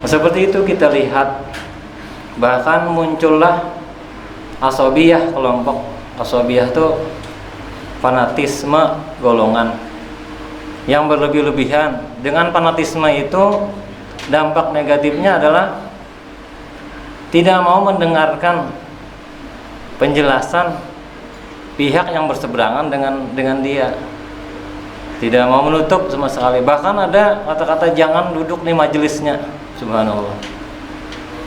Seperti itu kita lihat, bahkan muncullah asobiyah, kelompok asobiyah itu fanatisme golongan yang berlebih-lebihan. Dengan fanatisme itu dampak negatifnya adalah tidak mau mendengarkan penjelasan pihak yang berseberangan dengan dia, tidak mau menutup sama sekali. Bahkan ada kata-kata jangan duduk di majelisnya. Subhanallah.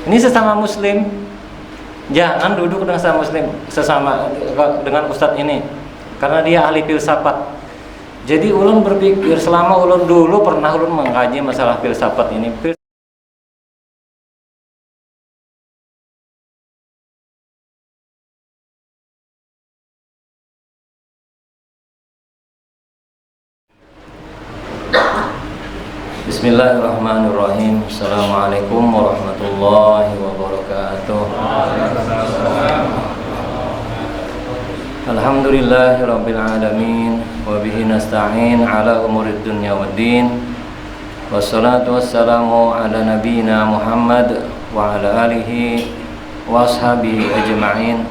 Ini sesama muslim, jangan duduk dengan dengan ustadz ini karena dia ahli filsafat. Jadi ulun berpikir, selama ulun dulu pernah ulun mengkaji masalah filsafat ini. Bismillahirrahmanirrahim. Assalamualaikum warahmatullahi wabarakatuh. Alhamdulillahirabbil alamin wa bihi nasta'in ala umurid dunya waddin. Wassalatu wassalamu ala nabiyyina Muhammad wa ala alihi wa ashabihi ajma'in.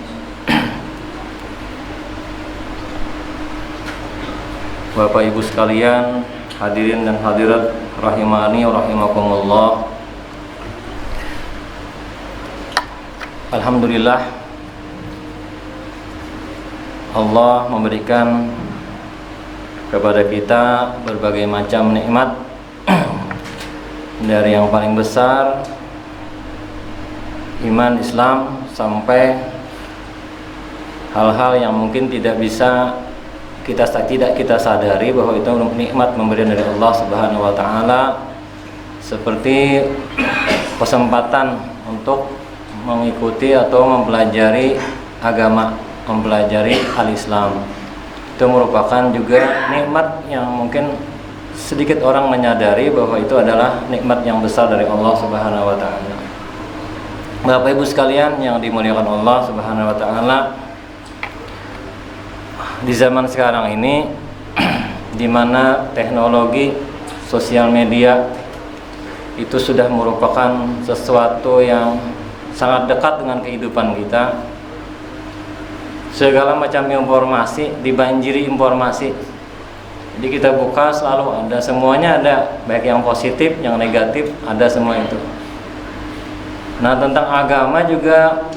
Bapak Ibu sekalian, hadirin dan hadirat rahimani wa rahimakumullah. Alhamdulillah, Allah memberikan kepada kita berbagai macam nikmat, dari yang paling besar iman Islam sampai hal-hal yang mungkin tidak kita sadari bahwa itu nikmat pemberian dari Allah Subhanahu wa taala, seperti kesempatan untuk mengikuti atau mempelajari agama, mempelajari al-Islam. Itu merupakan juga nikmat yang mungkin sedikit orang menyadari bahwa itu adalah nikmat yang besar dari Allah Subhanahu wa taala. Bapak Ibu sekalian yang dimuliakan Allah Subhanahu wa taala, di zaman sekarang ini di mana teknologi sosial media itu sudah merupakan sesuatu yang sangat dekat dengan kehidupan kita. Segala macam informasi, dibanjiri informasi. Jadi kita buka selalu ada, semuanya ada, baik yang positif, yang negatif, ada semua itu. Nah, tentang agama juga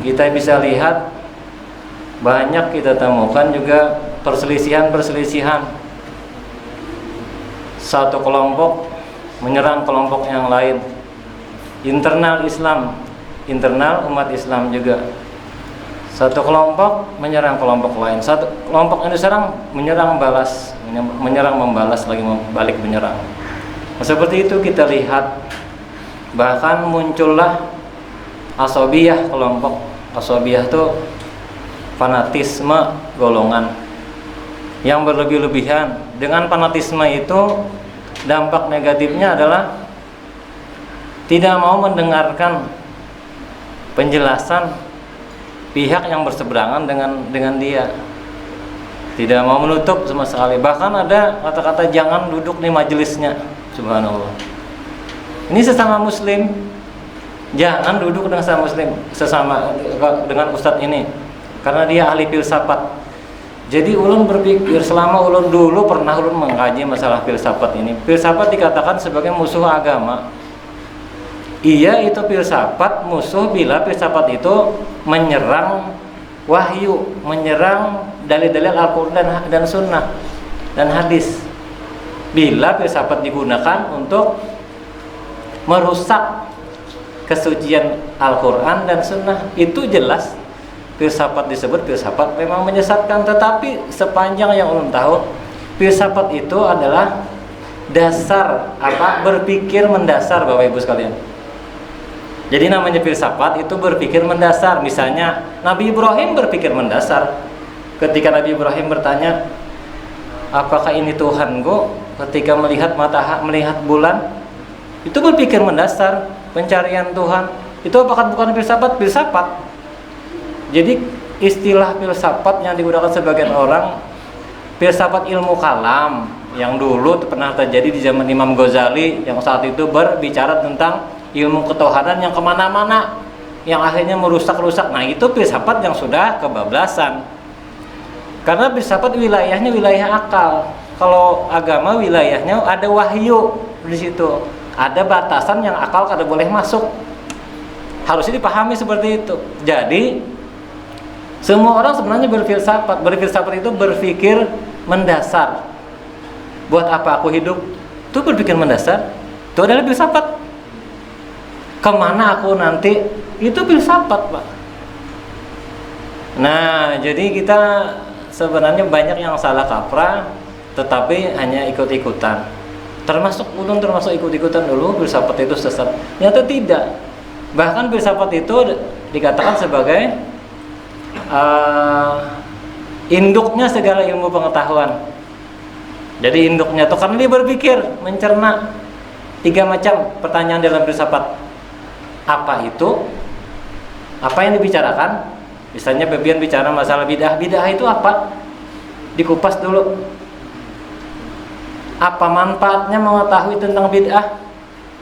kita bisa lihat banyak kita temukan juga perselisihan. Satu kelompok menyerang kelompok yang lain. Internal Islam, internal umat Islam juga. Satu kelompok menyerang kelompok lain. Satu kelompok yang diserang menyerang membalas lagi, balik menyerang. Nah, seperti itu kita lihat, bahkan muncullah asobiyah, kelompok asobiyah itu fanatisme golongan yang berlebih-lebihan. Dengan fanatisme itu dampak negatifnya adalah tidak mau mendengarkan penjelasan pihak yang berseberangan dengan dia, tidak mau menutup sama sekali. Bahkan ada kata-kata jangan duduk di majelisnya. Subhanallah. Ini sesama muslim, jangan duduk dengan dengan ustadz ini karena dia ahli filsafat. Jadi ulun berpikir, selama ulun dulu pernah ulun mengkaji masalah filsafat ini. Filsafat dikatakan sebagai musuh agama. Iya, itu filsafat musuh bila filsafat itu menyerang wahyu, menyerang dalil-dalil Al-Quran dan Sunnah dan hadis. Bila filsafat digunakan untuk merusak kesucian Al-Quran dan Sunnah, itu jelas filsafat disebut filsafat memang menyesatkan. Tetapi sepanjang yang ulun tahu, filsafat itu adalah dasar berpikir mendasar, Bapak Ibu sekalian. Jadi namanya filsafat itu berpikir mendasar. Misalnya Nabi Ibrahim berpikir mendasar. Ketika Nabi Ibrahim bertanya, apakah ini Tuhanku? Ketika melihat melihat bulan, itu berpikir mendasar, pencarian Tuhan. Itu apakah bukan filsafat? Filsafat. Jadi istilah filsafat yang digunakan sebagian orang, filsafat ilmu kalam yang dulu pernah terjadi di zaman Imam Ghazali, yang saat itu berbicara tentang ilmu ketauhidan yang kemana-mana, yang akhirnya merusak-rusak. Nah itu filsafat yang sudah kebablasan. Karena filsafat wilayahnya wilayah akal. Kalau agama wilayahnya ada wahyu di situ, ada batasan yang akal kada boleh masuk. Harusnya dipahami seperti itu. Jadi semua orang sebenarnya berfilsafat. Berfilsafat itu berpikir mendasar. Buat apa aku hidup? Itu berpikir mendasar. Itu adalah filsafat. Kemana aku nanti? Itu filsafat, Pak. Nah, jadi kita sebenarnya banyak yang salah kaprah, tetapi hanya ikut-ikutan. Termasuk ikut-ikutan dulu filsafat itu sesat. Ternyata tidak. Bahkan filsafat itu dikatakan sebagai induknya segala ilmu pengetahuan. Jadi induknya itu karena dia berpikir, mencerna 3 macam pertanyaan dalam filsafat. Apa itu? Apa yang dibicarakan? Misalnya Bebian bicara masalah bid'ah. Bid'ah itu apa? Dikupas dulu. Apa manfaatnya mengetahui tentang bid'ah?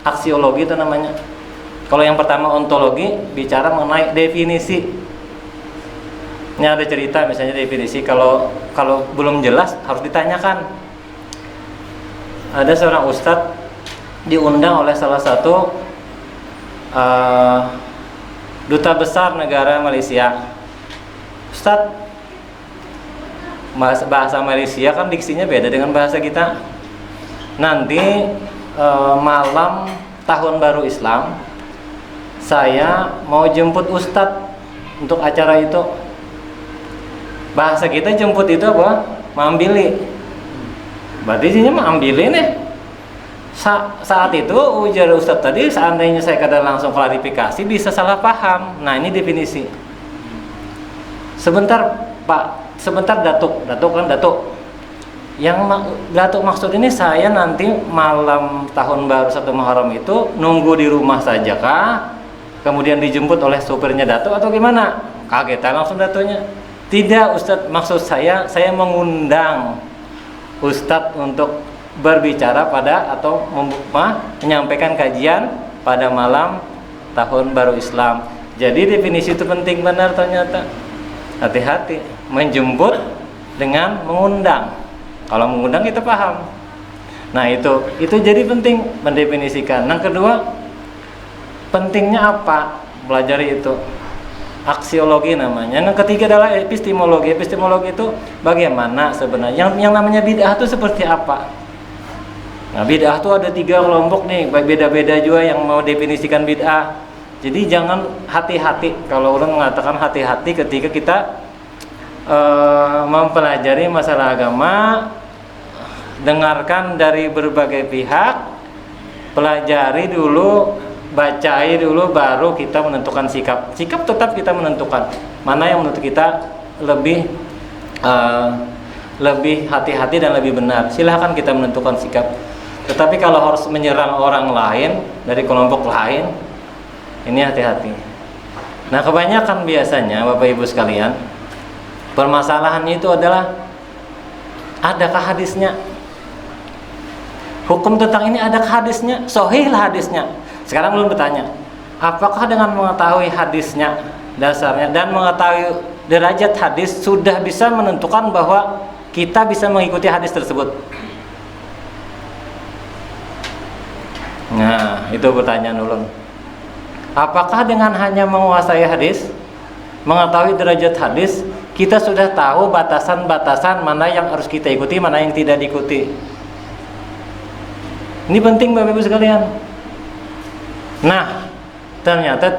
Aksiologi itu namanya. Kalau yang pertama ontologi, bicara mengenai definisi. Ini ada cerita misalnya definisi, kalau belum jelas harus ditanyakan. Ada seorang ustadz diundang oleh salah satu duta besar negara Malaysia. Ustadz, bahasa Malaysia kan diksinya beda dengan bahasa kita. Nanti malam tahun baru Islam, saya mau jemput ustadz untuk acara itu. Bahasa kita jemput itu apa? Mambili. Berarti isinya mambili nih. Saat itu ujar ustadz tadi, seandainya saya kata langsung klarifikasi bisa salah paham. Nah ini definisi. Sebentar Pak, sebentar Datuk kan Datuk. Yang Datuk maksud ini saya nanti malam tahun baru 1 Muharram itu nunggu di rumah saja kah? Kemudian dijemput oleh supirnya Datuk atau gimana? Kagetan langsung Datuknya. Tidak Ustadz, maksud saya mengundang Ustadz untuk berbicara pada atau menyampaikan kajian pada malam tahun baru Islam. Jadi definisi itu penting benar ternyata. Hati-hati menjemput dengan mengundang. Kalau mengundang kita paham. Nah itu jadi penting mendefinisikan. Yang kedua, pentingnya apa? Pelajari itu. Aksiologi namanya. Yang ketiga adalah epistemologi. Epistemologi itu bagaimana sebenarnya yang namanya bid'ah itu seperti apa? Nah, bid'ah itu ada 3 kelompok nih, beda-beda juga yang mau definisikan bid'ah. Jadi jangan hati-hati kalau orang mengatakan hati-hati ketika kita mempelajari masalah agama, dengarkan dari berbagai pihak, pelajari dulu, bacai dulu, baru kita menentukan sikap. Sikap tetap kita menentukan mana yang menurut kita lebih hati-hati dan lebih benar. Silahkan kita menentukan sikap. Tetapi kalau harus menyerang orang lain dari kelompok lain, ini hati-hati. Nah kebanyakan biasanya Bapak Ibu sekalian, permasalahannya itu adalah adakah hadisnya? Hukum tentang ini adakah hadisnya? Sahihlah hadisnya. Sekarang belum bertanya, apakah dengan mengetahui hadisnya, dasarnya, dan mengetahui derajat hadis sudah bisa menentukan bahwa kita bisa mengikuti hadis tersebut? Nah, itu pertanyaan ulun. Apakah dengan hanya menguasai hadis, mengetahui derajat hadis, kita sudah tahu batasan-batasan mana yang harus kita ikuti, mana yang tidak diikuti? Ini penting Bapak Ibu sekalian. Nah, ternyata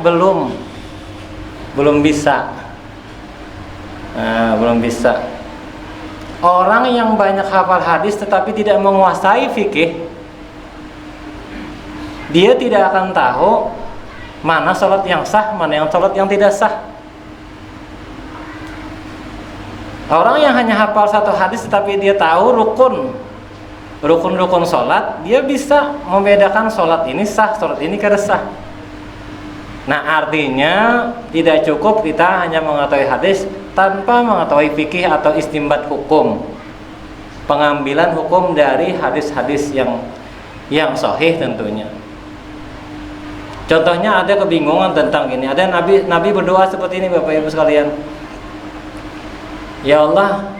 belum bisa. Nah, belum bisa. Orang yang banyak hafal hadis tetapi tidak menguasai fikih, dia tidak akan tahu mana sholat yang sah, mana yang sholat yang tidak sah. Orang yang hanya hafal 1 hadis tetapi dia tahu rukun sholat, dia bisa membedakan sholat ini sah, sholat ini kada sah. Nah artinya tidak cukup kita hanya mengetahui hadis tanpa mengetahui fikih atau istimbat hukum, pengambilan hukum dari hadis-hadis yang sahih tentunya. Contohnya ada kebingungan tentang ini. Ada Nabi berdoa seperti ini, Bapak Ibu sekalian. Ya Allah,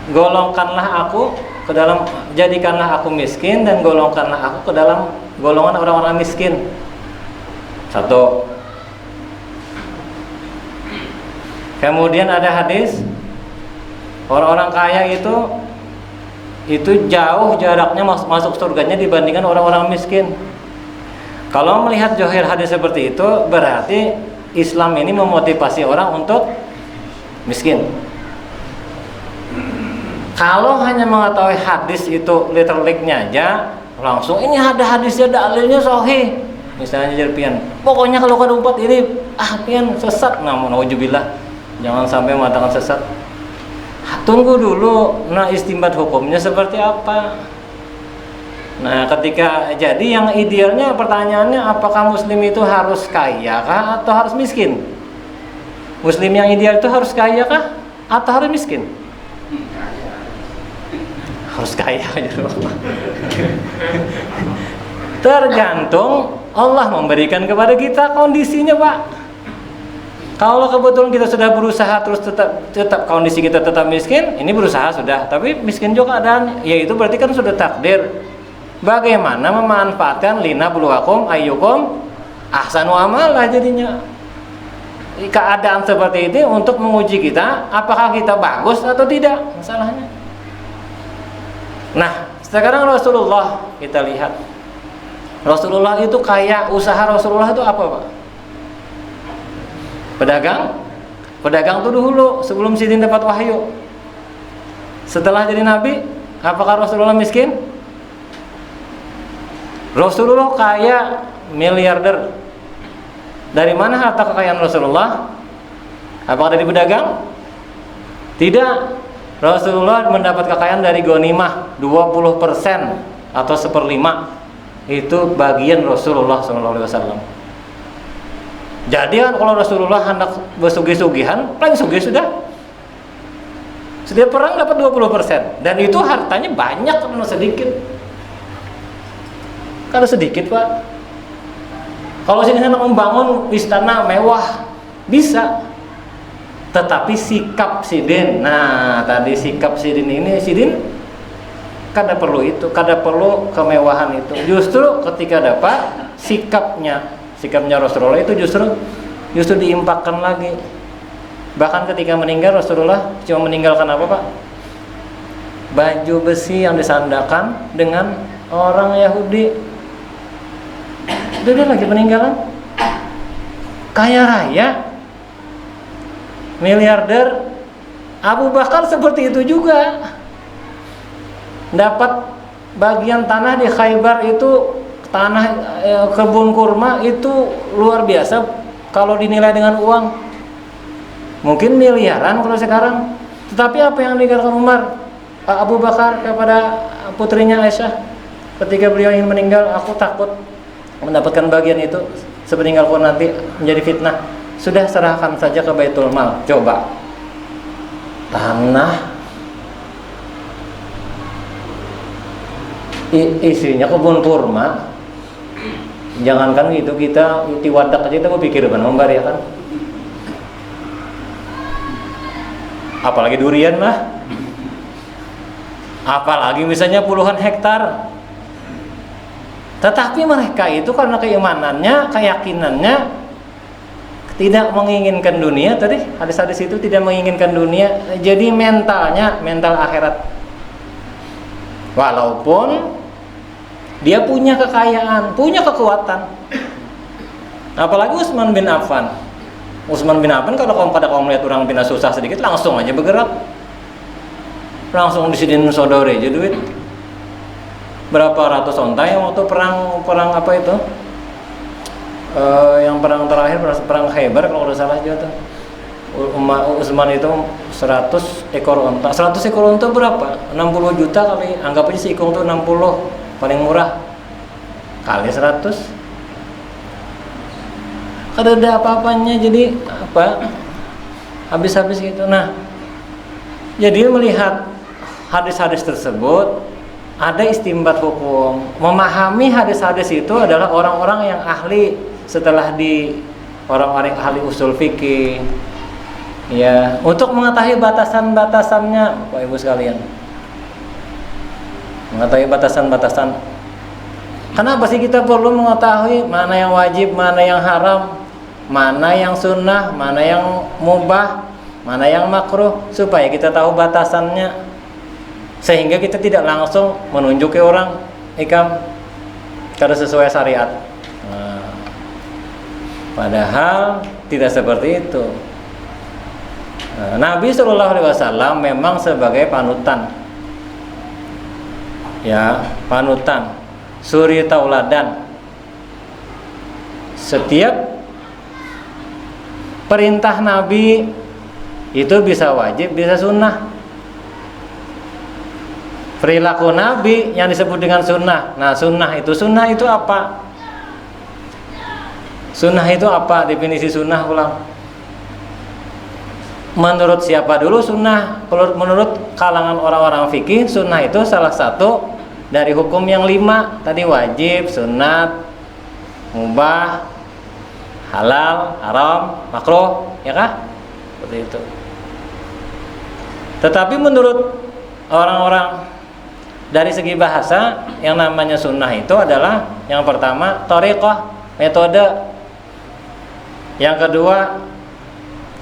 golongkanlah aku ke dalam, jadikanlah aku miskin dan golongkanlah aku ke dalam golongan orang-orang miskin. Satu. Kemudian ada hadis, orang-orang kaya itu jauh jaraknya masuk surganya dibandingkan orang-orang miskin. Kalau melihat zahir hadis seperti itu, berarti Islam ini memotivasi orang untuk miskin. Kalau hanya mengetahui hadis itu literally-nya aja, langsung ini ada hadisnya, dalilnya sahih. Misalnya jerpian, pokoknya kalau kada umpat ini pian sesat, namun nauzubillah, jangan sampai mengatakan sesat. Tunggu dulu, nah istimbat hukumnya seperti apa. Nah, ketika jadi yang idealnya pertanyaannya, apakah muslim itu harus kaya kah atau harus miskin? Muslim yang ideal itu harus kaya kah atau harus miskin? Harus kaya aja. Tergantung Allah memberikan kepada kita kondisinya, Pak. Kalau kebetulan kita sudah berusaha terus tetap kondisi kita tetap miskin, ini berusaha sudah, tapi miskin juga keadaan, ya itu berarti kan sudah takdir. Bagaimana memanfaatkan lina buluakum ayyukum ahsanu amalah jadinya. Keadaan seperti ini untuk menguji kita apakah kita bagus atau tidak masalahnya. Nah, sekarang Rasulullah kita lihat. Rasulullah itu kaya, usaha Rasulullah itu apa, Pak? Pedagang itu dulu sebelum sidin dapat wahyu. Setelah jadi nabi, apakah Rasulullah miskin? Rasulullah kaya, miliarder. Dari mana harta kekayaan Rasulullah? Apakah dari pedagang? Tidak. Rasulullah mendapat kekayaan dari ghanimah 20% atau 1/5. Itu bagian Rasulullah SAW. Jadi kan kalau Rasulullah hendak bersugih-sugihan, paling sugih sudah. Setiap perang dapat 20%, dan itu hartanya banyak, kan sedikit. Kalau sedikit, Pak. Kalau sini hendak membangun istana mewah, bisa. Tetapi sikap sidin, nah tadi sikap sidin ini, sidin kada perlu itu, kada perlu kemewahan itu. Justru ketika dapat sikapnya Rasulullah itu justru diimpakkan lagi. Bahkan ketika meninggal Rasulullah cuma meninggalkan apa, Pak? Baju besi yang disandakan dengan orang Yahudi. Itu dia lagi peninggalan. Kaya raya, miliarder. Abu Bakar seperti itu juga. Dapat bagian tanah di Khaybar itu, tanah kebun kurma itu luar biasa kalau dinilai dengan uang. Mungkin miliaran kalau sekarang. Tetapi apa yang dikatakan Abu Bakar kepada putrinya Aisyah ketika beliau ingin meninggal, aku takut mendapatkan bagian itu sepeninggalku nanti menjadi fitnah. Sudah serahkan saja ke Baitul Mal. Coba tanah isinya kebun kurma. Jangankan itu, kita tiwadak aja kita berpikir membayar ya kan. Apalagi durian lah. Apalagi misalnya puluhan hektar. Tetapi mereka itu karena keimanannya, keyakinannya tidak menginginkan dunia. Tadi hadis-hadis itu tidak menginginkan dunia. Jadi mentalnya mental akhirat. Walaupun dia punya kekayaan, punya kekuatan. Apalagi Utsman bin Affan. Utsman bin Affan kalau kamu melihat orang pindah susah sedikit langsung aja bergerak. Langsung disidin sodore aja duit. Berapa ratus onta yang waktu perang apa itu? Yang perang terakhir perang Khaybar kalau udah salah juga tuh. Utsman itu 100 ekor onta. 100 ekor onta berapa? 60 juta kali. Anggap aja si ikung tuh 60 paling murah. Kali 100. Kada ada apa-apanya, jadi apa? Habis-habis gitu. Nah, jadi melihat hadis-hadis tersebut, ada istimbat hukum. Memahami hadis-hadis itu adalah orang-orang yang ahli setelah di orang-orang ahli usul fikih. Ya, untuk mengetahui batasan-batasannya, Bapak Ibu sekalian. Mengetahui batasan-batasan. Kenapa sih kita perlu mengetahui mana yang wajib, mana yang haram, mana yang sunnah, mana yang mubah, mana yang makruh, supaya kita tahu batasannya, sehingga kita tidak langsung menunjuk ke orang ikam karena sesuai syariat. Nah, padahal tidak seperti itu. Nabi Shallallahu Alaihi Wasallam memang sebagai panutan, ya, panutan, suri tauladan. Setiap perintah Nabi itu bisa wajib, bisa sunnah. Perilaku Nabi yang disebut dengan sunnah. Nah, sunnah itu apa? Sunnah itu apa? Definisi sunnah ulang. Menurut siapa dulu sunnah? Menurut kalangan orang-orang fikih, sunnah itu salah satu dari hukum yang 5 tadi: wajib, sunat, mubah, halal, haram, makruh, ya kah? Seperti itu. Tetapi menurut orang-orang dari segi bahasa, yang namanya sunnah itu adalah yang pertama thariqah, metode. Yang kedua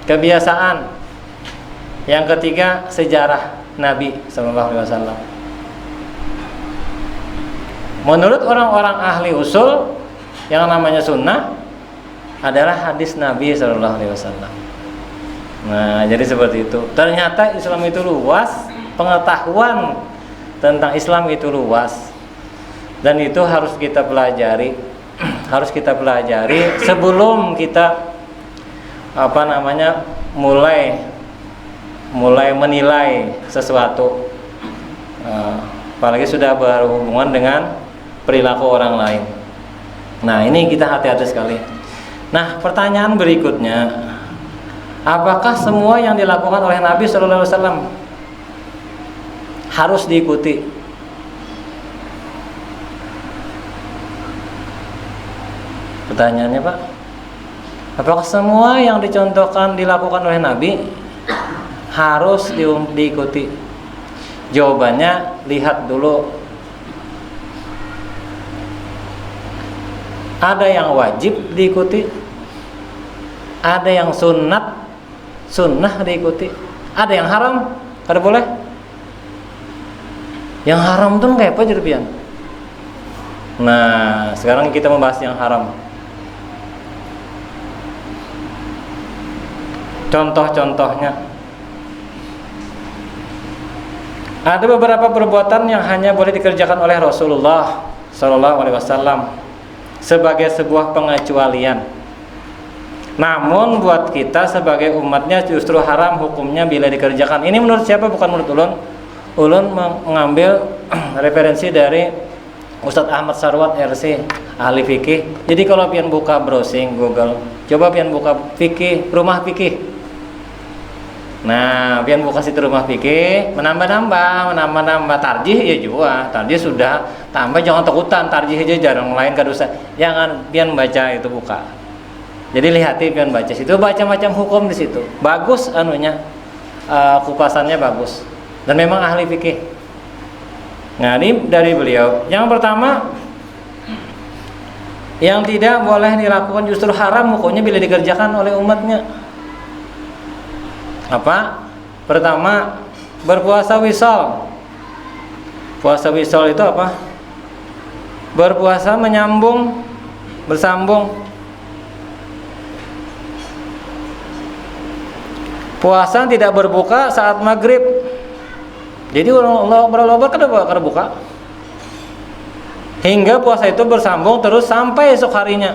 kebiasaan. Yang ketiga sejarah Nabi Sallallahu Alaihi Wasallam. Menurut orang-orang ahli usul, yang namanya sunnah adalah hadis Nabi Sallallahu Alaihi Wasallam. Nah, jadi seperti itu. Ternyata Islam itu luas, pengetahuan tentang Islam itu luas, dan itu harus kita pelajari, harus kita pelajari sebelum kita mulai menilai sesuatu, apalagi sudah berhubungan dengan perilaku orang lain. Nah, ini kita hati-hati sekali. Nah, pertanyaan berikutnya, apakah semua yang dilakukan oleh Nabi Sallallahu Alaihi Wasallam harus diikuti? Pertanyaannya, Pak, apakah semua yang dicontohkan dilakukan oleh Nabi harus diikuti? Jawabannya, lihat dulu. Ada yang wajib diikuti, ada yang sunnah diikuti, ada yang haram, kada boleh. Yang haram tuh kayak apa jerpian? Nah, sekarang kita membahas yang haram. Contoh-contohnya, ada beberapa perbuatan yang hanya boleh dikerjakan oleh Rasulullah Sallallahu Alaihi Wasallam sebagai sebuah pengecualian. Namun buat kita sebagai umatnya justru haram hukumnya bila dikerjakan. Ini menurut siapa? Bukan menurut ulun. Ulun mengambil referensi dari Ustadz Ahmad Sarwat RC, ahli fikih. Jadi kalau pian buka browsing Google, coba pian buka fikih, rumah fikih. Nah, pian buka situ rumah fikih, menambah tarjih ya juga. Tarjih sudah, tambah jangan takutan, tarjih aja jarang lain kadosa. Jangan pian baca itu buka. Jadi lihati pian baca situ, baca macam hukum di situ. Bagus anunya, kupasannya bagus. Dan memang ahli fikih. Nah, ini dari beliau. Yang pertama, yang tidak boleh dilakukan justru haram hukumnya bila dikerjakan oleh umatnya. Apa? Pertama, berpuasa wisal. Puasa wisal itu apa? Berpuasa bersambung. Puasa tidak berbuka saat maghrib. Jadi Allah kada buka. Hingga puasa itu bersambung terus sampai esok harinya.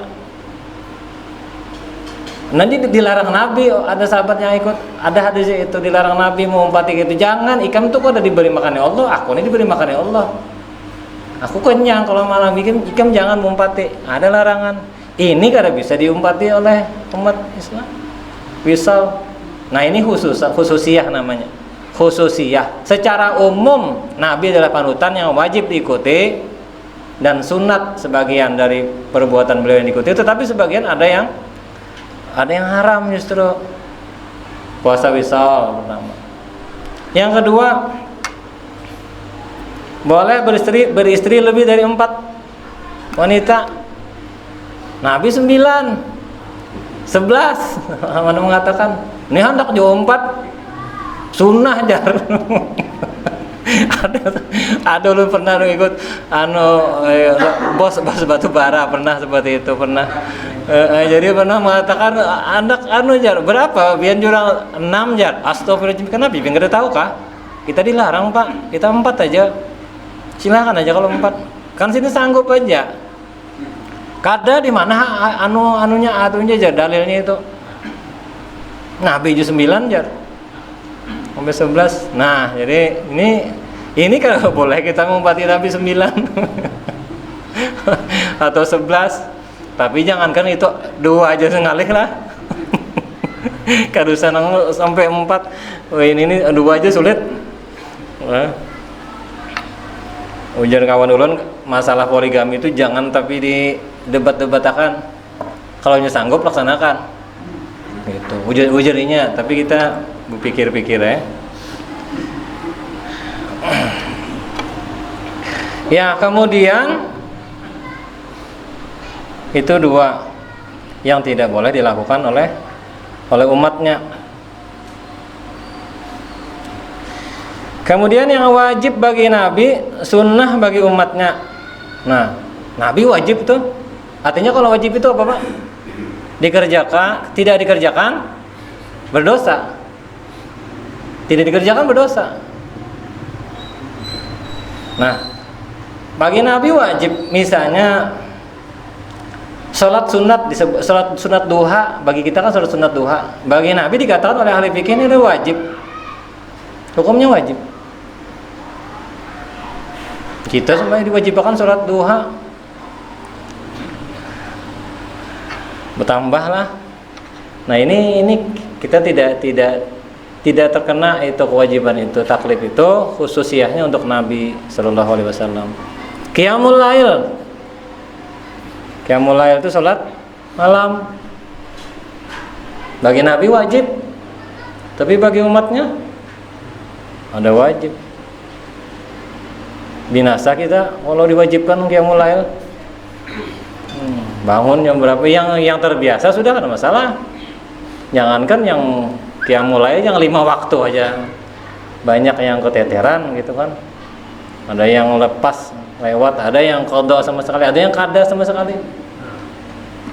Nanti dilarang Nabi, ada sahabat yang ikut, ada hadis itu dilarang Nabi mengumpati gitu. Jangan, ikam tuh kok udah diberi makannya Allah, aku ini diberi makannya Allah. Aku kenyang, kalau malam ikam jangan mengumpati. Ada larangan. Ini kada bisa diumpati oleh umat Islam. Wisal. Nah, ini khususiyah namanya. khususiyah. Secara umum Nabi adalah panutan yang wajib diikuti, dan sunat sebagian dari perbuatan beliau yang diikuti, tetapi sebagian ada yang haram justru. Puasa wisal pertama. Yang kedua, boleh beristri lebih dari 4 wanita. Nabi 9, 11 mana mengatakan ini hendak juga 4 sunnah jar. ada lu pernah ikut bos batu bara, pernah seperti itu, pernah jadi pernah mengatakan anak jar berapa biar jurang 6 jar. Astagfirullahaladzim, kenapa biar nggak tahu kah kita dilarang pak, kita 4 aja, silakan aja kalau 4 kan sini sanggup aja. Kada di mana atunya jar dalilnya itu. Nabi 9 jar sampai 11. Nah, jadi ini kalau boleh kita ngumpati Nabi 9 atau 11. Tapi jangankan itu 2 aja sengalih lah. Kadusan sampai 4. Wah, ini 2 aja sulit. Nah. Ujar kawan ulun, masalah poligami itu jangan tapi di debat-debatakan. Kalau sanggup laksanakan. Gitu. Ujarinya, tapi kita berpikir-pikir ya. Ya, kemudian itu 2 yang tidak boleh dilakukan oleh umatnya. Kemudian yang wajib bagi Nabi, sunnah bagi umatnya. Nah, Nabi wajib tuh. Artinya kalau wajib itu apa Pak? Dikerjakan, tidak dikerjakan berdosa. Tidak dikerjakan berdosa. Nah, bagi Nabi wajib, misalnya sholat sunat duha, bagi kita kan sholat sunat duha. Bagi Nabi dikatakan oleh ahli fikih ini wajib. Hukumnya wajib. Kita semuanya diwajibkan sholat duha. Bertambahlah. Nah, ini kita tidak terkena itu kewajiban itu, taklif itu khususiyahnya untuk Nabi sallallahu alaihi wasallam. Qiyamul lail. Qiyamul lail itu salat malam. Bagi Nabi wajib. Tapi bagi umatnya ada wajib. Binasa kita kalau diwajibkan qiyamul lail. Bangun jam berapa, yang terbiasa sudah kan masalah. Jangankan yang qiyamul lail yang 5 waktu aja. Banyak yang keteteran gitu kan. Ada yang lepas lewat, ada yang qada sama sekali, ada yang qada sama sekali.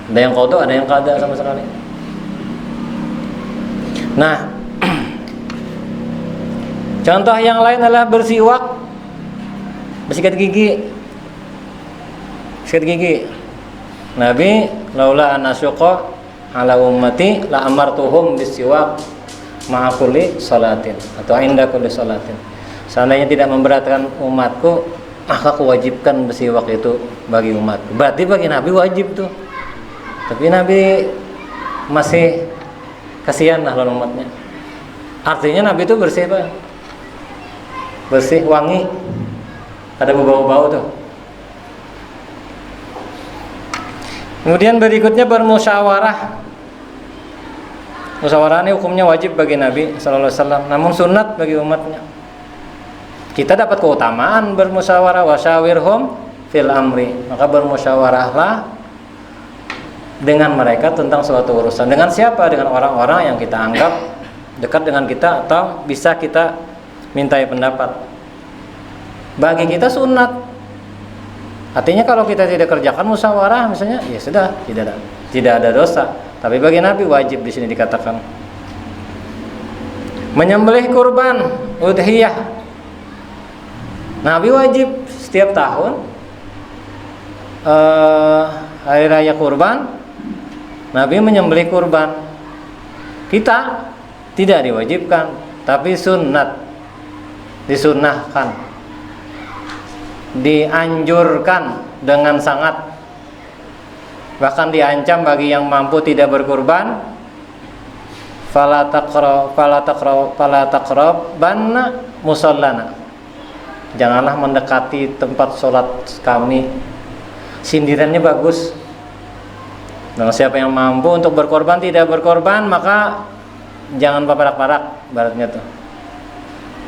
Ada yang qada, ada yang qada sama sekali. Nah, contoh yang lain adalah bersiwak, bersikat gigi. Sikat gigi. Nabi laula anasyqa ala ummati la amartuhum bisiwak ma'a kulli salatin atau inda kulli salatin. Seandainya tidak memberatkan umatku, maka kuwajibkan bersiwak itu bagi umatku. Berarti bagi Nabi wajib tuh. Tapi Nabi masih kasihan lah lawan umatnya. Artinya Nabi itu bersih Pak. Bersih, wangi. Ada bau-bau tuh. Kemudian berikutnya bermusyawarah. Musyawarah ini hukumnya wajib bagi Nabi sallallahu alaihi wasallam, namun sunat bagi umatnya. Kita dapat keutamaan bermusyawarah, wasyawirhum fil amri. Maka bermusyawarahlah dengan mereka tentang suatu urusan. Dengan siapa? Dengan orang-orang yang kita anggap dekat dengan kita atau bisa kita mintai pendapat. Bagi kita sunat. Artinya kalau kita tidak kerjakan musyawarah misalnya, ya sudah, tidak ada dosa. Tapi bagi Nabi wajib di sini dikatakan. Menyembelih kurban, udhiyah. Nabi wajib setiap tahun hari raya kurban, Nabi menyembelih kurban. Kita tidak diwajibkan, tapi sunnat, disunnahkan, dianjurkan dengan sangat, bahkan diancam bagi yang mampu tidak berkurban, fala taqrabanna musallana. Janganlah mendekati tempat sholat kami. Sindirannya bagus. Nah, siapa yang mampu untuk berkorban tidak berkorban, maka jangan parak-parak, baratnya tuh.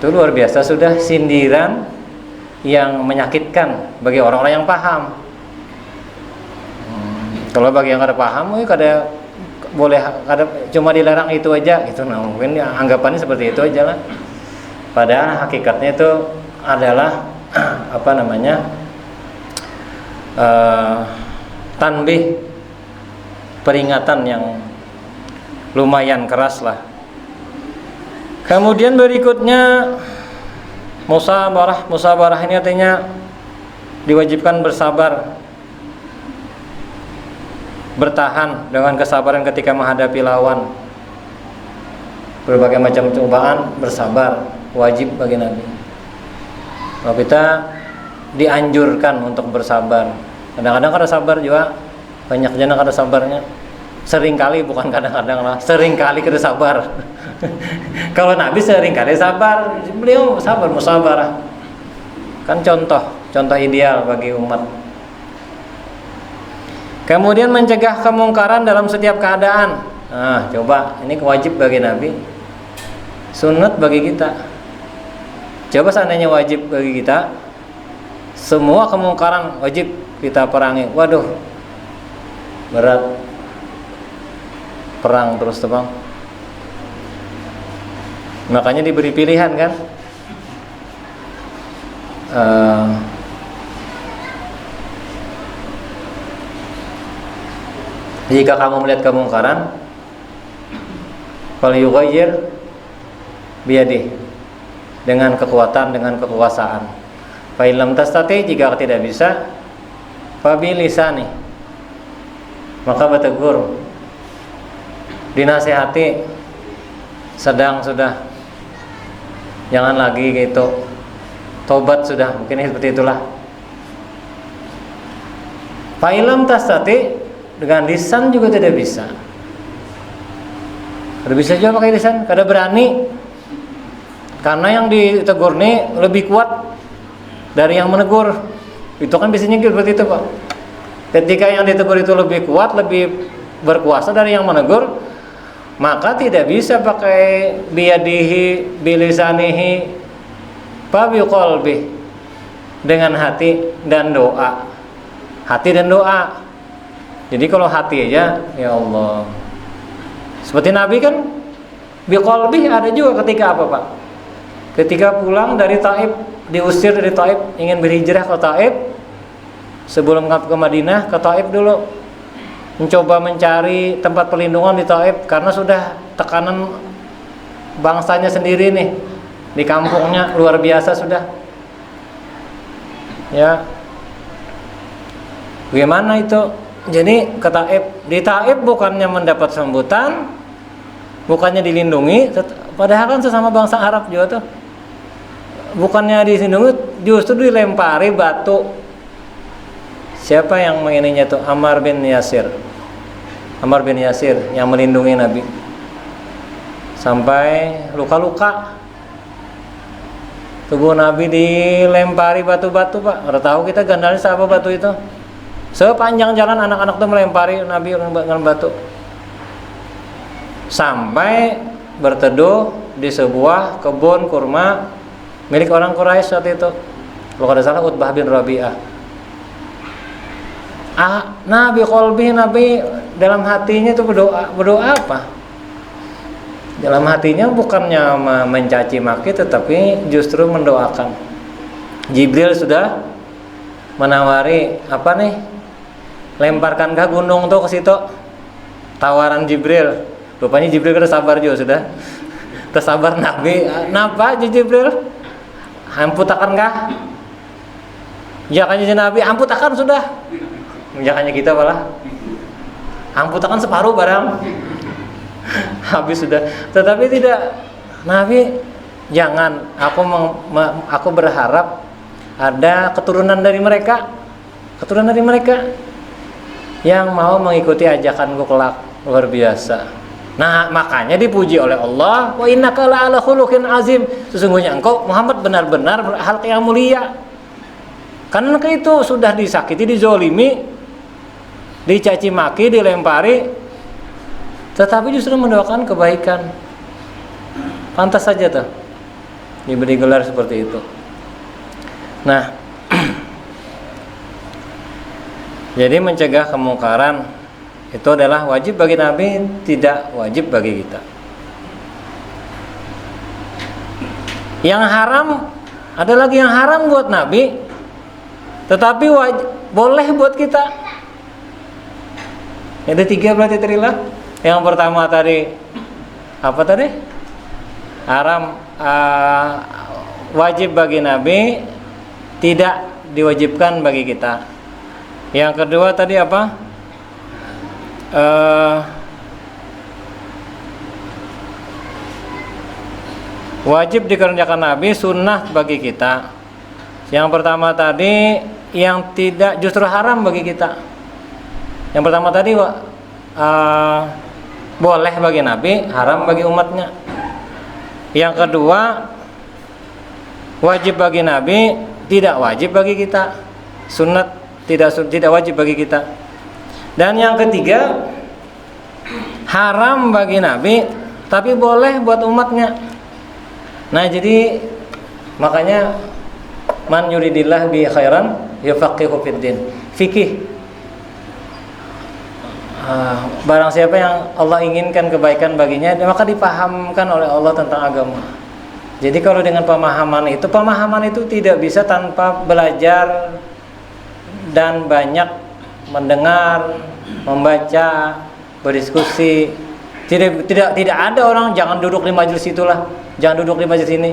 Itu luar biasa, sudah sindiran yang menyakitkan bagi orang-orang yang paham. Kalau bagi yang kada paham, kada boleh, kada cuma dilarang itu aja gitu. Nah, mungkin anggapannya seperti itu aja lah. Padahal hakikatnya itu adalah apa namanya, tanbih, peringatan yang lumayan keras lah. Kemudian berikutnya musabarah. Musabarah ini artinya diwajibkan bersabar, bertahan dengan kesabaran ketika menghadapi lawan. Berbagai macam cobaan, bersabar wajib bagi Nabi. Kalau kita dianjurkan untuk bersabar. Kadang-kadang kada sabar juga, banyak jana kada sabarnya. Seringkali, bukan kadang-kadang lah, seringkali kada sabar. Kalau Nabi seringkali sabar, beliau sabar, musabarah. Kan contoh ideal bagi umat. Kemudian mencegah kemungkaran dalam setiap keadaan. Nah, coba ini wajib bagi Nabi, sunnat bagi kita. Coba seandainya wajib bagi kita, semua kemungkaran wajib kita perangi. Waduh, berat. Perang terus bang. Makanya diberi pilihan kan. Jika kamu melihat kemungkaran, fal yughayyir biyadihi, dengan kekuatan, dengan kekuasaan. Fa illam tastati, jika tidak bisa, fa bi lisani, maka bertegur, dinasihati, sedang sudah, jangan lagi gitu, tobat sudah, mungkin seperti itulah. Fa illam tastati, dengan lisan juga tidak bisa. Kada bisa juga pakai lisan, kada berani. Karena yang ditegur nih lebih kuat dari yang menegur. Itu kan biasanya seperti itu, Pak. Ketika yang ditegur itu lebih kuat, lebih berkuasa dari yang menegur, maka tidak bisa pakai biyadihi, bilisanihi, fa biqalbi, dengan hati dan doa. Hati dan doa. Jadi kalau hati aja, ya Allah. Seperti Nabi kan biqalbi, ada juga ketika apa, Pak? Ketika pulang dari Taif, diusir dari Taif, ingin berhijrah ke Taif. Sebelum ke Madinah, ke Taif dulu, mencoba mencari tempat perlindungan di Taif karena sudah tekanan bangsanya sendiri nih di kampungnya luar biasa sudah. Ya, bagaimana itu? Jadi ke Taif, di Taif bukannya mendapat sambutan, bukannya dilindungi, padahal kan sesama bangsa Arab juga tuh. Bukannya dilindungi, justru dilempari batu. Siapa yang mengininya tuh? Ammar bin Yasir. Ammar bin Yasir yang melindungi Nabi sampai luka-luka. Tubuh Nabi dilempari batu-batu, Pak. Udah tahu kita gandalnya siapa batu itu? Sepanjang jalan anak-anak tuh melempari Nabi dengan batu, sampai berteduh di sebuah kebun kurma milik orang Quraisy saat itu. Kalau tidak salah Utbah bin Rabi'ah. Nabi qalbi, Nabi dalam hatinya itu berdoa apa? Dalam hatinya bukannya mencaci maki, tetapi justru mendoakan. Jibril sudah menawari apa nih? Lemparkankah gunung tuh ke situ? Tawaran Jibril. Rupanya Jibril kan sabar juga sudah. Tersabar Nabi. Napa Jibril? Amputakan ya kan Nabi, amputakan sudah. Jangannya kita malah amputakan separuh barang. Habis sudah. Tetapi tidak, Nabi jangan. Aku berharap ada keturunan dari mereka. Keturunan dari mereka yang mau mengikuti ajakanku kelak. Luar biasa. Nah, makanya dipuji oleh Allah, wa innaka la'ala khuluqin azim. Sesungguhnya engkau Muhammad benar-benar berhal yang mulia. Karena itu sudah disakiti, dizolimi, dicaci maki, dilempari, tetapi justru mendoakan kebaikan. Pantas saja tuh diberi gelar seperti itu. Nah, jadi mencegah kemungkaran itu adalah wajib bagi Nabi, tidak wajib bagi kita. Yang haram, ada lagi yang haram buat Nabi, tetapi boleh buat kita. Ada 3 berarti terilah. Yang pertama tadi apa tadi? Haram, wajib bagi Nabi, tidak diwajibkan bagi kita. Yang kedua tadi apa? Wajib dikerjakan Nabi, sunnah bagi kita. Yang pertama tadi yang tidak, justru haram bagi kita. Yang pertama tadi boleh bagi Nabi, haram bagi umatnya. Yang kedua wajib bagi Nabi, tidak wajib bagi kita. Sunnat tidak wajib bagi kita. Dan yang ketiga, haram bagi Nabi, tapi boleh buat umatnya. Nah, jadi makanya man yuridillah bi khairan yufaqihu fiddin. Fikih. Barang siapa yang Allah inginkan kebaikan baginya, maka dipahamkan oleh Allah tentang agama. Jadi kalau dengan pemahaman itu tidak bisa tanpa belajar dan banyak mendengar, membaca, berdiskusi. Tidak ada orang jangan duduk di majelis itulah, jangan duduk di majelis ini.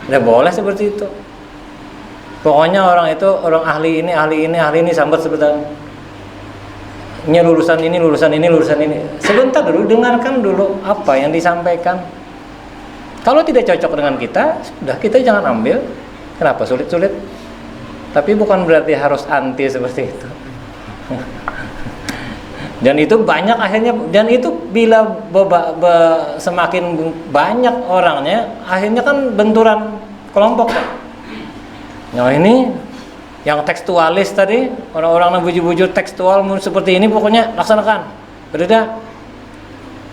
Tidak boleh seperti itu. Pokoknya orang itu orang ahli ini sambat sebentar. Ini lulusan ini. Sebentar dulu, dengarkan dulu apa yang disampaikan. Kalau tidak cocok dengan kita, sudah kita jangan ambil. Kenapa sulit-sulit? Tapi bukan berarti harus anti seperti itu. Dan itu banyak akhirnya, dan itu bila semakin banyak orangnya, akhirnya kan benturan kelompok kan. Nah ini yang tekstualis tadi, orang-orang yang bujur-bujur tekstual seperti ini, pokoknya laksanakan. Berbeda,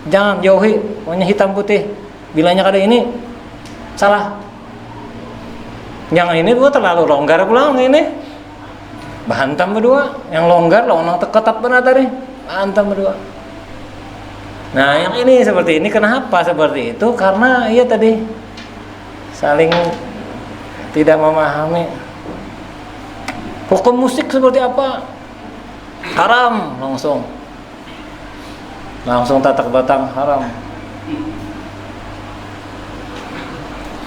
jangan jauhi, pokoknya hitam putih. Bilanya kada ini salah. Yang ini dua terlalu longgar pulang ini. Bahantam berdua, yang longgar orang ketat benar tadi, bahantam berdua. Nah yang ini seperti ini, kenapa seperti itu? Karena iya tadi saling tidak memahami hukum musik seperti apa, haram langsung tatak batang haram.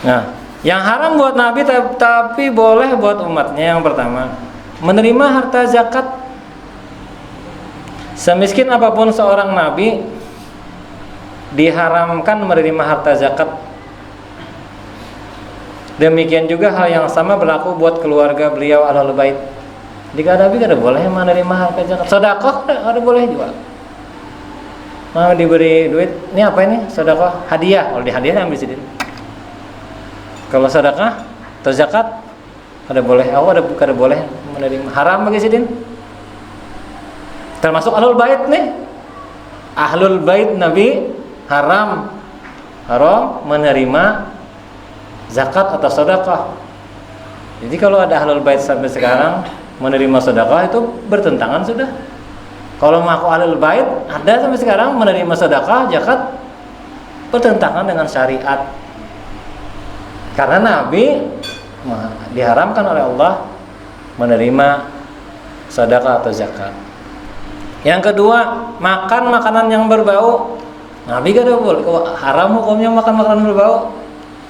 Nah yang haram buat Nabi tapi boleh buat umatnya. Yang pertama, menerima harta zakat. Semiskin apapun seorang Nabi, diharamkan menerima harta zakat. Demikian juga hal yang sama berlaku buat keluarga beliau Ahlul Bait. Jika Nabi kada boleh menerima harta zakat. Sedekah kada boleh juga. Mau diberi duit, ini apa ini? Sedekah, hadiah. Kalau di hadiah ambil sedikit. Kalau sedekah atau zakat kada boleh, kada boleh menerima. Haram bagi sidin. Termasuk Ahlul Bait nih. Ahlul Bait Nabi haram menerima zakat atau sedekah. Jadi kalau ada Ahlul Bait sampai sekarang menerima sedekah, itu bertentangan sudah. Kalau mengaku Ahlul Bait ada sampai sekarang menerima sedekah, zakat, bertentangan dengan syariat. Karena Nabi diharamkan oleh Allah menerima sedekah atau zakat. Yang kedua, makan makanan yang berbau. Nabi kada boleh, haram hukumnya makan makanan berbau.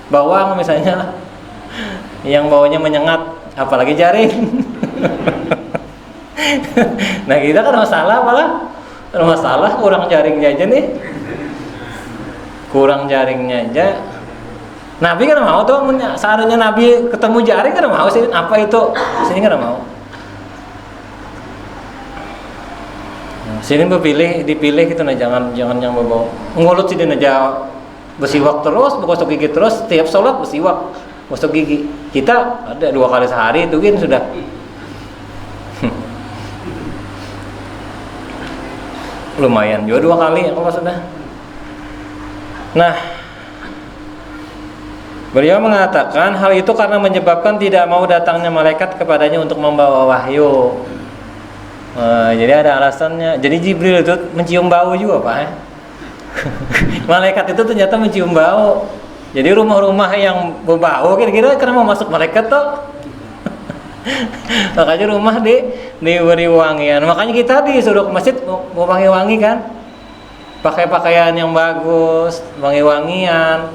Bawang misalnya, yang baunya menyengat, apalagi jaring. Nah kita kan masalah malah, masalah kurang jaringnya aja nih, kurang jaringnya aja. Nabi kan mau tuh, seandainya Nabi ketemu jaring kan mau sih, apa itu? Sini kan mau. Sini dipilih gitu nah, jangan yang berbau ngulut sini aja bersiwak terus, bergosok gigi terus, setiap sholat bersiwak, gosok gigi. Kita ada 2 kali sehari itu kan sudah. Lumayan juga 2 kali kalau sudah. Nah, beliau mengatakan hal itu karena menyebabkan tidak mau datangnya malaikat kepadanya untuk membawa wahyu. Jadi ada alasannya. Jadi Jibril itu mencium bau juga Pak ya? Malaikat itu ternyata mencium bau. Jadi rumah-rumah yang berbau kira-kira karena mau masuk malaikat tuh. Makanya rumah diberi wangian. Makanya kita disuruh ke masjid mau wangi-wangi kan, pakai pakaian yang bagus, wangi-wangian.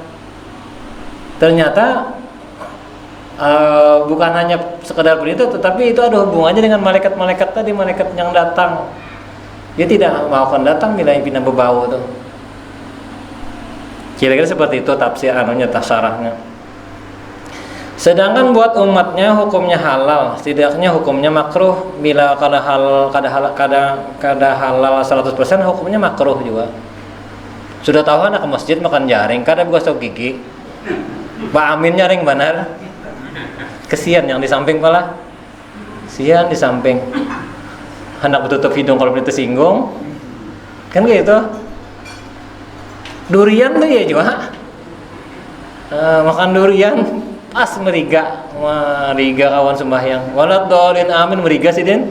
Ternyata bukan hanya sekedar berita, tetapi itu ada hubungannya dengan malaikat-malaikat tadi, malaikat yang datang. Dia tidak mau akan datang bila yang berbau tuh. Kira-kira seperti itu tafsir tasarahnya. Sedangkan buat umatnya hukumnya halal, setidaknya hukumnya makruh. Bila kada halal 100% hukumnya makruh juga. Sudah tahu anak ke masjid makan jaring, kada gosok gigi. Pak Amin nyaring benar. Kesian yang di samping pala. Kesian di samping. Hendak bertutup hidung kalau tersinggung. Kan gitu. Durian tuh ya juga. Makan durian pas meriga kawan sembahyang. Walat dolin amin meriga sih Den.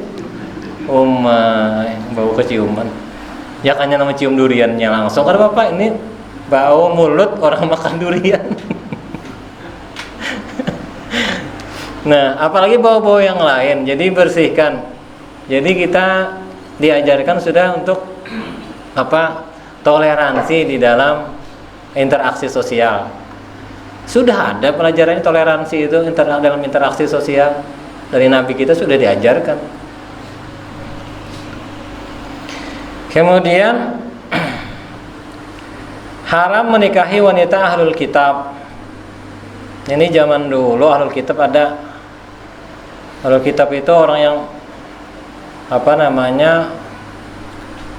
Bau keciuman. Ya kan nama cium duriannya langsung. Karena Bapak ini bau mulut orang makan durian. Nah, apalagi bau-bau yang lain. Jadi bersihkan. Jadi kita diajarkan sudah untuk toleransi di dalam interaksi sosial. Sudah ada pelajarannya toleransi itu dalam interaksi sosial dari Nabi kita sudah diajarkan. Kemudian haram menikahi wanita ahlul kitab. Ini zaman dulu ahlul kitab ada. Ahlul kitab itu orang yang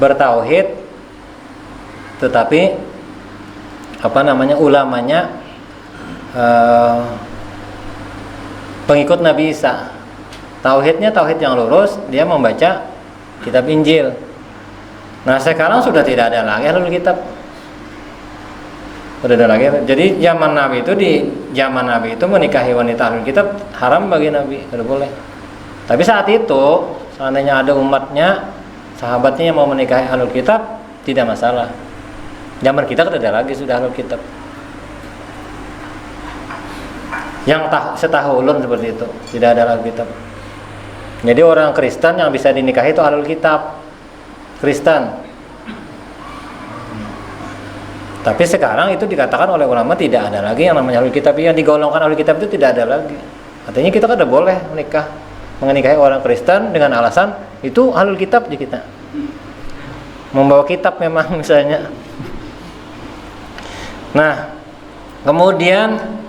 bertauhid, tetapi ulamanya pengikut Nabi Isa. Tauhidnya tauhid yang lurus, dia membaca kitab Injil. Nah, sekarang sudah tidak ada lagi ahlul kitab. Sudah ada lagi. Jadi zaman Nabi itu menikahi wanita ahlul kitab haram bagi Nabi, tidak boleh. Tapi saat itu seandainya ada umatnya, sahabatnya yang mau menikahi ahlul kitab, tidak masalah. Zaman kita tidak ada lagi sudah ahlul kitab. Yang setahu ulun seperti itu, tidak ada ahlul kitab. Jadi orang Kristen yang bisa dinikahi itu ahlul kitab, Kristen. Tapi sekarang itu dikatakan oleh ulama tidak ada lagi yang namanya ahlul kitab. Yang digolongkan ahlul kitab itu tidak ada lagi. Artinya kita kan tidak boleh menikahi orang Kristen dengan alasan itu ahlul kitab di kita. Membawa kitab memang misalnya. Nah, kemudian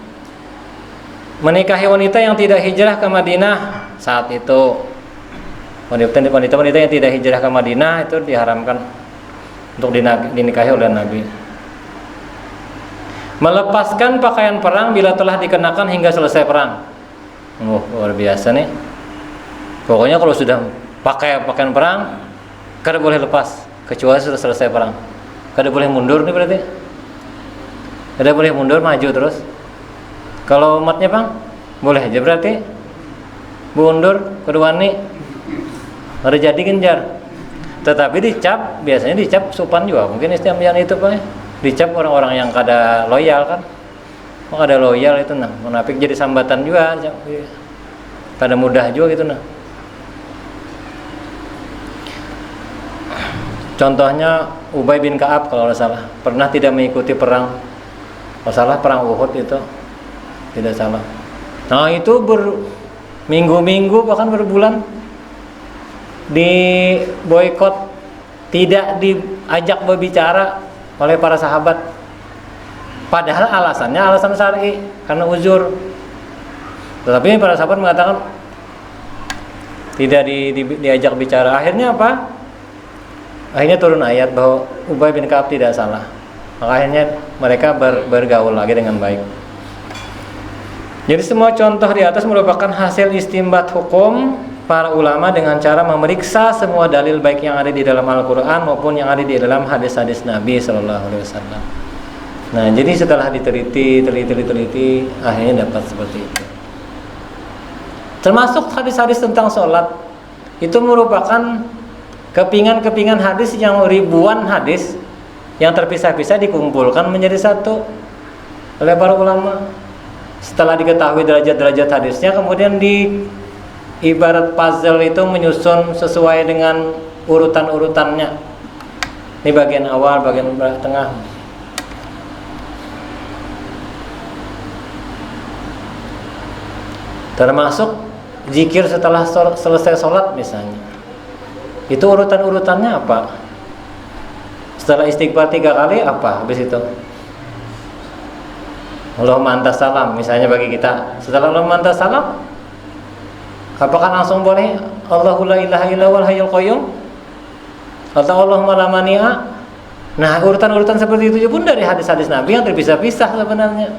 menikahi wanita yang tidak hijrah ke Madinah saat itu. Wanita-wanita yang tidak hijrah ke Madinah itu diharamkan untuk dinikahi oleh Nabi. Melepaskan pakaian perang bila telah dikenakan hingga selesai perang. Luar biasa nih. Pokoknya kalau sudah pakai pakaian perang, kada boleh lepas kecuali sudah selesai perang. Kada boleh mundur nih berarti. Kada boleh mundur, maju terus. Kalau umatnya Bang, boleh aja berarti. Mundur kedua nih. Ada jadi genjar. Tetapi dicap, biasanya dicap supan juga. Mungkin istilah yang itu Pak. Dicap orang-orang yang kada loyal kan. Kada loyal itu nah, munafik jadi sambatan juga. Kada mudah juga gitu nah. Contohnya Ubay bin Ka'ab kalau tidak salah, pernah tidak mengikuti perang. Kalau salah perang Uhud itu tidak salah. Nah, itu berminggu-minggu bahkan berbulan di boikot, tidak diajak berbicara oleh para sahabat. Padahal alasannya alasan syar'i karena uzur. Tetapi para sahabat mengatakan tidak diajak bicara. Akhirnya apa? Akhirnya turun ayat bahwa Ubay bin Ka'ab tidak salah. Maka akhirnya mereka bergaul lagi dengan baik. Jadi semua contoh di atas merupakan hasil istinbat hukum para ulama dengan cara memeriksa semua dalil baik yang ada di dalam Al-Quran maupun yang ada di dalam hadis-hadis Nabi Sallallahu Alaihi Wasallam. Nah, jadi setelah teliti, akhirnya dapat seperti itu. Termasuk hadis-hadis tentang sholat, itu merupakan kepingan-kepingan hadis yang ribuan hadis yang terpisah-pisah dikumpulkan menjadi satu oleh para ulama. Setelah diketahui derajat-derajat hadisnya, kemudian di ibarat puzzle itu menyusun sesuai dengan urutan-urutannya. Ini bagian awal, bagian tengah. Termasuk zikir setelah selesai sholat misalnya. Itu urutan-urutannya apa? Setelah istighfar 3 kali apa? Habis itu Allahumma antas salam misalnya bagi kita. Setelah Allahumma antas salam, apakah langsung boleh Allahu la ilaha illa wal hayyul qayyum atau Allahumma la mani'a? Nah, urutan-urutan seperti itu pun dari hadis-hadis Nabi yang terpisah-pisah sebenarnya.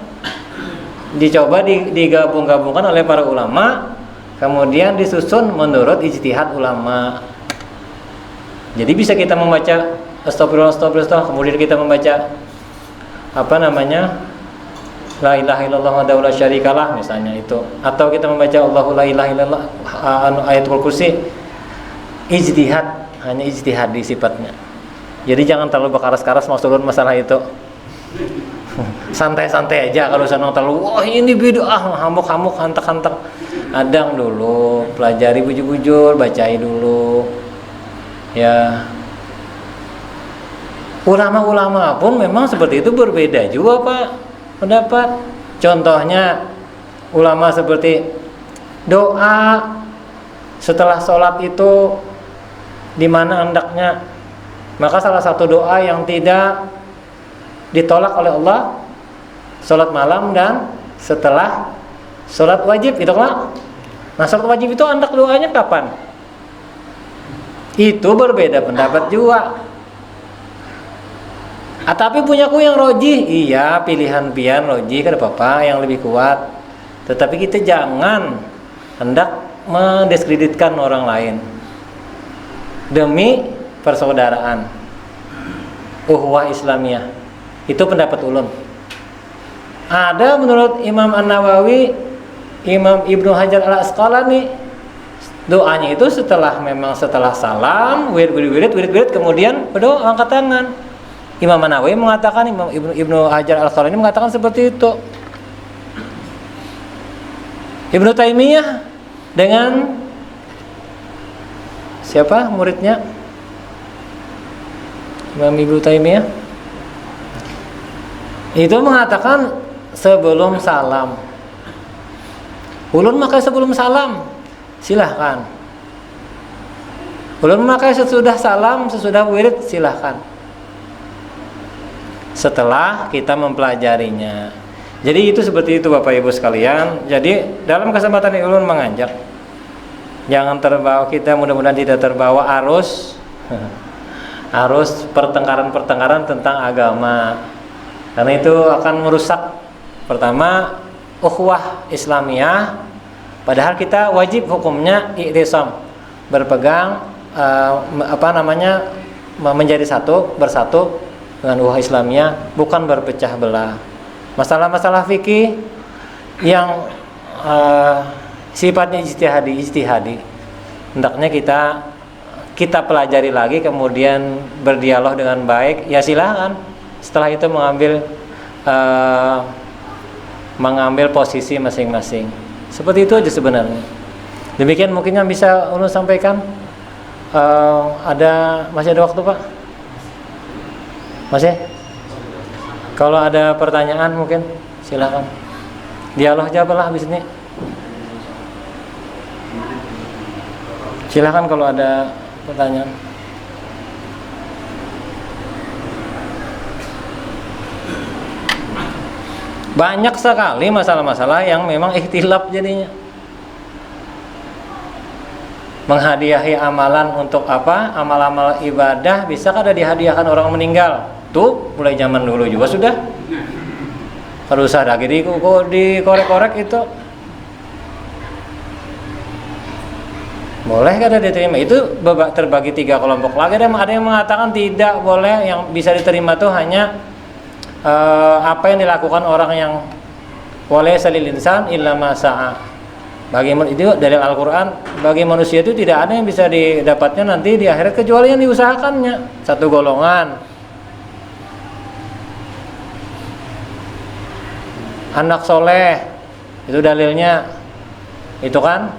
Dicoba digabung-gabungkan oleh para ulama, kemudian disusun menurut ijtihad ulama. Jadi bisa kita membaca astagfirullah, kemudian kita membaca la ilaha illallah wa la syarikalah misalnya itu, atau kita membaca Allahu la ilaha illallah ayatul kursi. Ijtihad, hanya ijtihad di sifatnya. Jadi jangan terlalu berkaras-karas maksudun masalah itu. Santai-santai aja. Kalau sana terlalu wah ini bid'ah, hamuk-hamuk, hantak-hantak, adang dulu, pelajari bujur-bujur, bacain dulu ya. Ulama-ulama pun memang seperti itu, berbeda juga Pak pendapat. Contohnya ulama seperti doa setelah sholat itu di mana hendaknya. Maka salah satu doa yang tidak ditolak oleh Allah sholat malam dan setelah sholat wajib itu kan. Nah, sholat wajib itu hendak doanya kapan? Itu berbeda pendapat juga. Tapi punyaku yang rojih, iya pilihan pian rojih kan apa-apa yang lebih kuat. Tetapi kita jangan hendak mendiskreditkan orang lain demi persaudaraan, uhwah Islamiyah. Itu pendapat ulun. Ada menurut Imam An-Nawawi, Imam Ibnu Hajar Al-Asqalani, doanya itu setelah salam, wirid, kemudian berdoa angkat tangan. Imam An-Nawawi mengatakan, Imam Ibnu Hajar Al-Asqalani mengatakan seperti itu. Ibnu Taimiyah dengan siapa muridnya? Imam Ibnu Taimiyah itu mengatakan sebelum salam. Ulun memakai sebelum salam, silahkan. Ulun memakai sesudah salam, sesudah wirid, silahkan. Setelah kita mempelajarinya. Jadi itu seperti itu Bapak Ibu sekalian. Jadi dalam kesempatan ini ulun mengajak, jangan terbawa, kita mudah-mudahan tidak terbawa arus pertengkaran tentang agama. Karena itu akan merusak pertama ukhuwah Islamiyah. Padahal kita wajib hukumnya i'tisam, berpegang menjadi bersatu dengan ukhuwah Islamiyah, bukan berpecah belah. Masalah-masalah fikih yang sifatnya ijtihadi, hendaknya kita pelajari lagi, kemudian berdialog dengan baik. Ya silakan. Setelah itu mengambil posisi masing-masing. Seperti itu aja sebenarnya. Demikian mungkin yang bisa ulun sampaikan. Masih ada waktu Pak? Masih? Kalau ada pertanyaan mungkin silakan. Dialog jawablah habis ini. Silakan kalau ada pertanyaan. Banyak sekali masalah-masalah yang memang ikhtilaf jadinya. menghadiahi amalan untuk apa? Amal-amal ibadah bisa kada dihadiahkan orang meninggal? Tuh, mulai zaman dulu juga sudah. Kalau usah lagi dikorek-korek itu. Boleh kada diterima? Itu terbagi 3 kelompok lagi. Ada yang mengatakan tidak boleh, yang bisa diterima tuh hanya apa yang dilakukan orang yang boleh salil insan illa ma sa'a. Bagi itu dari Al-Qur'an, bagi manusia itu tidak ada yang bisa didapatnya nanti di akhirat kecuali yang diusahakannya. Satu golongan. Anak soleh, itu dalilnya. Itu kan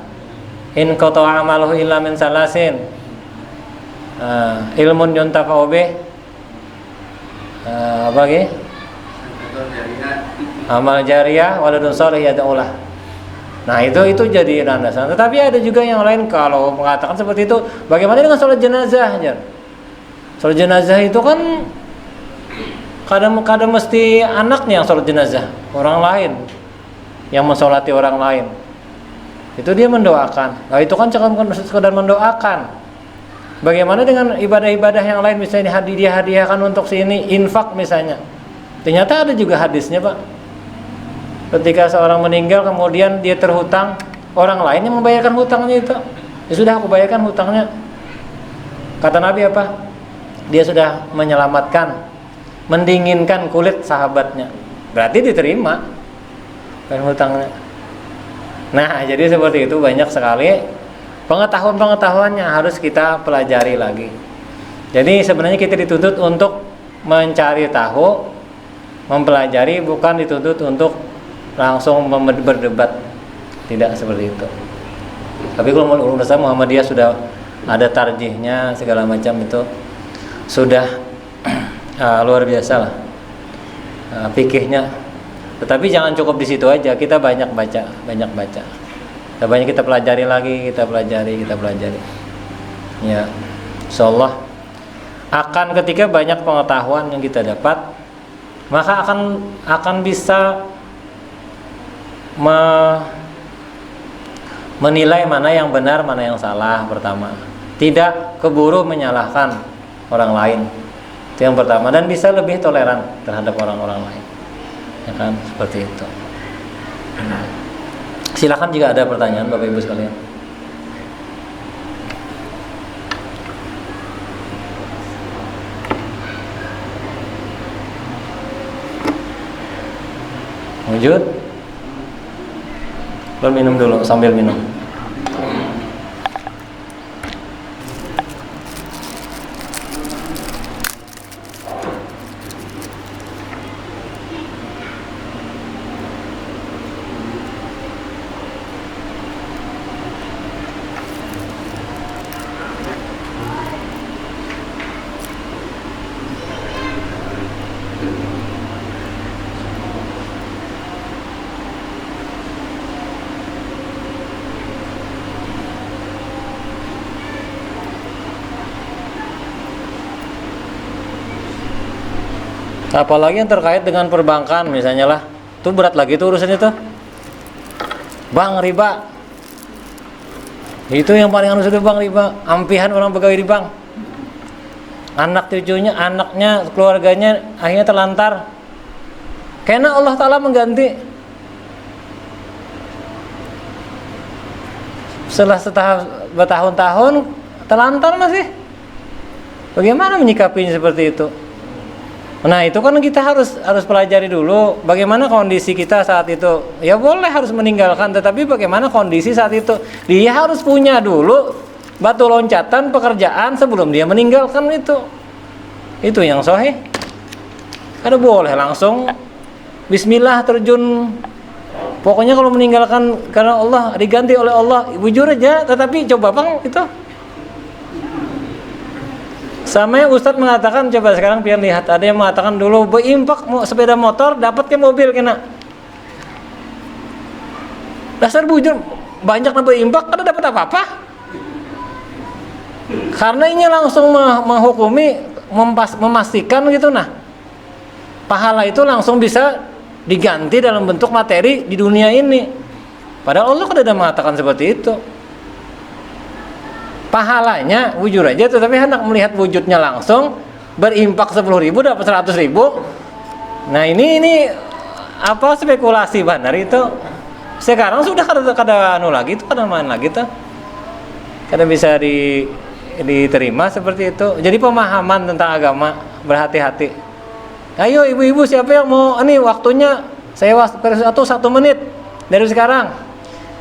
in qata'a amaluhu illa min salasin, ilmun yuntafa'u bih, apa lagi? Amal jariyah, waladun shalih yad'ulah. Nah itu jadi landasan. Tetapi ada juga yang lain kalau mengatakan seperti itu. Bagaimana dengan sholat jenazah? Sholat jenazah itu kan kadang mesti anaknya yang sholat jenazah, orang lain yang mensolati orang lain. Itu dia mendoakan. Nah itu kan bukan sekedar mendoakan. Bagaimana dengan ibadah-ibadah yang lain, misalnya dia hadiahkan untuk sini, infak misalnya. Ternyata ada juga hadisnya, Pak. Ketika seorang meninggal kemudian dia terhutang, orang lain yang membayarkan hutangnya itu. Ya sudah, aku bayarkan hutangnya. Kata Nabi apa? Dia sudah menyelamatkan, mendinginkan kulit sahabatnya. Berarti diterima kan hutangnya. Nah, jadi seperti itu banyak sekali pengetahuan-pengetahuan yang harus kita pelajari lagi. Jadi sebenarnya kita dituntut untuk mencari tahu, mempelajari, bukan dituntut untuk langsung berdebat. Tidak seperti itu. Tapi kalau urusan Muhammadiyah sudah ada tarjihnya segala macam, itu sudah luar biasa lah fikihnya. Tetapi jangan cukup di situ aja, kita banyak baca. Banyak kita pelajari lagi, kita pelajari. Ya, insyaallah akan ketika banyak pengetahuan yang kita dapat, maka akan bisa menilai mana yang benar, mana yang salah. Pertama, tidak keburu menyalahkan orang lain. Itu yang pertama, dan bisa lebih toleran terhadap orang-orang lain. Ya kan, seperti itu. Silakan jika ada pertanyaan Bapak Ibu sekalian. Wujud? Minum dulu sambil minum. Apalagi yang terkait dengan perbankan misalnya lah, itu berat lagi tuh urusannya tuh. Bank riba, itu yang paling harus, itu bank riba. Ampihan orang pegawai di bank, anak cucunya, anaknya, keluarganya akhirnya terlantar karena Allah Ta'ala mengganti. Setelah bertahun-tahun terlantar masih. Bagaimana menyikapinya seperti itu? Nah itu kan kita harus pelajari dulu bagaimana kondisi kita saat itu. Ya boleh harus meninggalkan, tetapi bagaimana kondisi saat itu. Dia harus punya dulu batu loncatan pekerjaan sebelum dia meninggalkan itu. Itu yang sahih. Ada boleh langsung bismillah terjun. Pokoknya kalau meninggalkan karena Allah, diganti oleh Allah, bujur aja. Tetapi coba Bang itu. Sama yang Ustadz mengatakan, coba sekarang biar lihat, ada yang mengatakan dulu berinfak sepeda motor dapat ke mobil kena. Dasar bujur, banyak yang berinfak kada dapat apa-apa. Karena ini langsung menghukumi, memastikan gitu, nah pahala itu langsung bisa diganti dalam bentuk materi di dunia ini. Padahal Allah kada ada mengatakan seperti itu. pahalanya wujud aja tuh, tapi hendak melihat wujudnya langsung, berimpak 10.000 dapat 100.000. Nah ini apa spekulasi benar itu. Sekarang sudah kada anu lagi itu, kada main lagi tuh, kada bisa diterima seperti itu. Jadi pemahaman tentang agama berhati-hati. Ayo ibu-ibu, siapa yang mau ini waktunya saya atau 1 menit dari sekarang,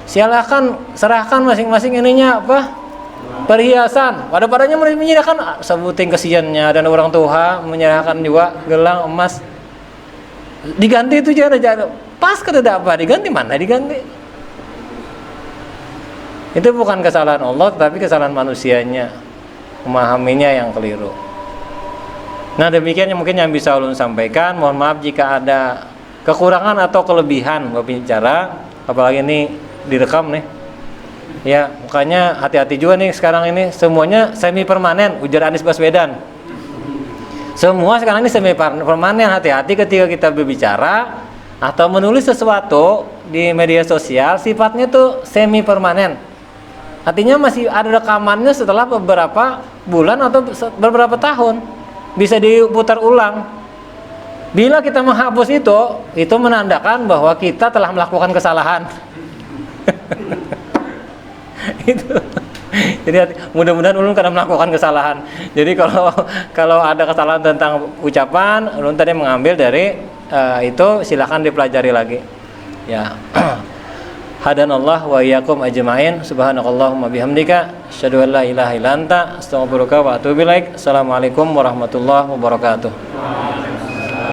silakan serahkan masing-masing ininya apa perhiasan. Pada-padanya menyerahkan, sebutin kesiannya, dan orang tua menyerahkan juga gelang emas. Diganti itu jangan pas kada apa diganti, mana diganti. Itu bukan kesalahan Allah, tapi kesalahan manusianya, memahaminya yang keliru. Nah demikian yang mungkin yang bisa ulun sampaikan. Mohon maaf jika ada kekurangan atau kelebihan berbicara, apalagi ini direkam nih ya, makanya hati-hati juga nih. Sekarang ini semuanya semi permanen, ujar Anies Baswedan. Semua sekarang ini semi permanen. Hati-hati ketika kita berbicara atau menulis sesuatu di media sosial, sifatnya tuh semi permanen. Artinya masih ada rekamannya setelah beberapa bulan atau beberapa tahun, bisa diputar ulang. Bila kita menghapus itu menandakan bahwa kita telah melakukan kesalahan. Itu. Jadi mudah-mudahan ulun kada melakukan kesalahan. Jadi kalau ada kesalahan tentang ucapan, ulun tadi mengambil dari itu, silakan dipelajari lagi. Ya. Hadanallah wa iyyakum ajma'in. Subhanakallahumma bihamdika asyhadu an la ilaha illa anta astaghfiruka wa atubu ilaik. Assalamualaikum warahmatullahi wabarakatuh.